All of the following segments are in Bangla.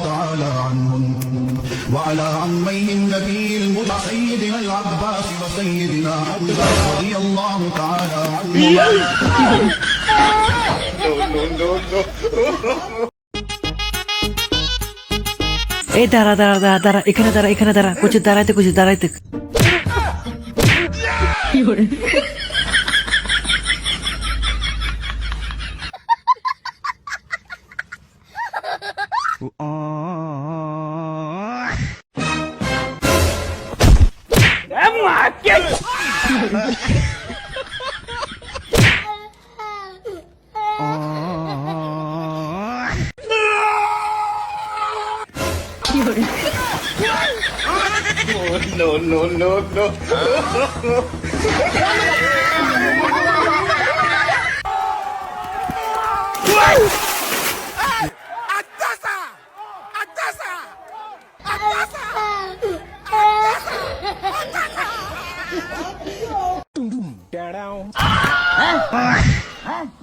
تعالى عنهم وعلى عميه النبي المطهر سيدنا العباس وسيدنا حمزة رضي الله تعالى عنهم. এই দাঁড়া দাঁড়া দাঁড়া দাঁড়া এখানে দাঁড়া কুচি দাঁড়াইতে No.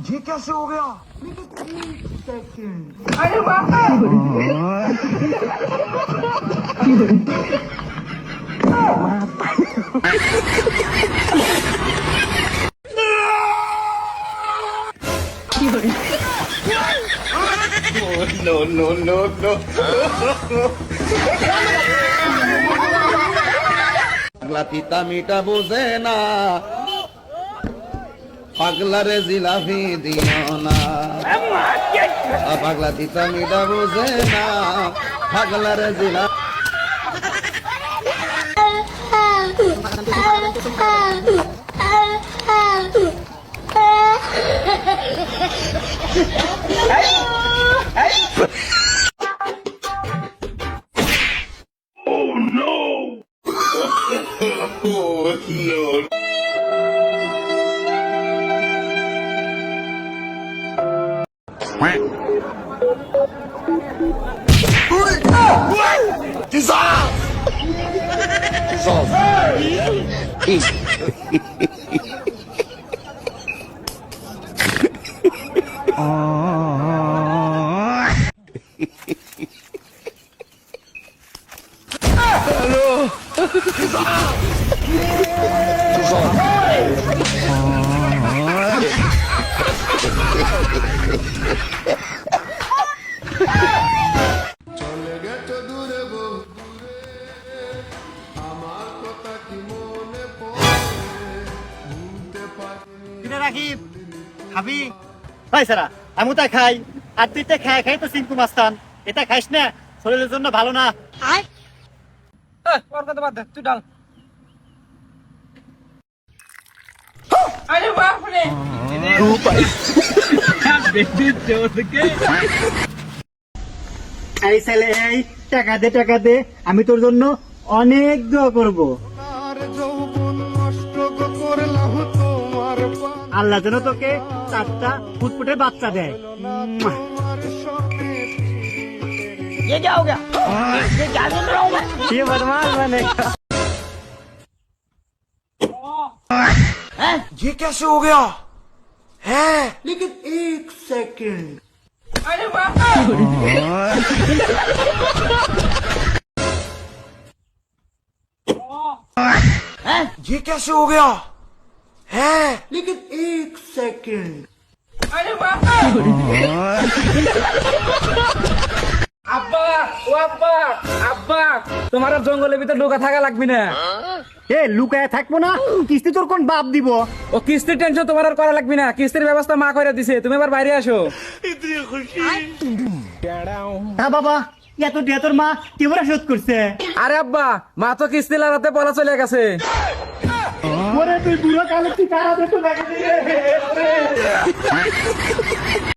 ये कैसे हो गया? No. পাগলা তিতা মিটা বুঝে না, পাগলারে জিলাপি দিও না। পাগলা তিতা মিটা বুঝে না, পাগলারে জিলাপি। চলে গেছে দূরে বহু দূরে, আমার কথা কি মনে পড়ে, ভুলতে পারিনি। রাখিব খাবি ভাই সারা আমি তা খাই আর তুই তো খাই তো সিংকু মাস্তান, এটা খাইস না, শরীরের জন্য ভালো না। ওর কথা বাদ দে, তুই ডাল। আরে বাপ রে এই ছেলে এই টাকা দে আমি তোর জন্য অনেক দোয়া করব। আর যৌবন নষ্ট করলাম তোমার আল্লাহ যেন তোকে 4টা ফুটফুটের বাচ্চা দেয়। তোমার সঙ্গে ये क्या हो गया? ये क्या सुन रहा हूँ मैं? ये बदमाश बनेगा। ये कैसे हो गया है? लेकिन एक सेकंड। अरे बाप ये कैसे हो गया है? लेकिन एक सेकंड। अरे बाप আব্বা ও আব্বা আব্বা তোমার আর জঙ্গলের ভিতর ঢোকা থাকা লাগবে না। এ লুকায় থাকবো না, কিস্তি তোর কোন বাপ দিব? ও কিস্তির টেনশন তোমার আর করা লাগবে না, কিস্তির ব্যবস্থা মা করে দিছে, তুমি এবার বাইরে আসো। হ্যাঁ বাবা, এত দিয়ে তোর মা কেমন শোধ করছে? আরে আব্বা মা তো কিস্তি লাগাতে পলা চলে গেছে। ওরে তুই বুড়ো কালে তুই কারা দেখো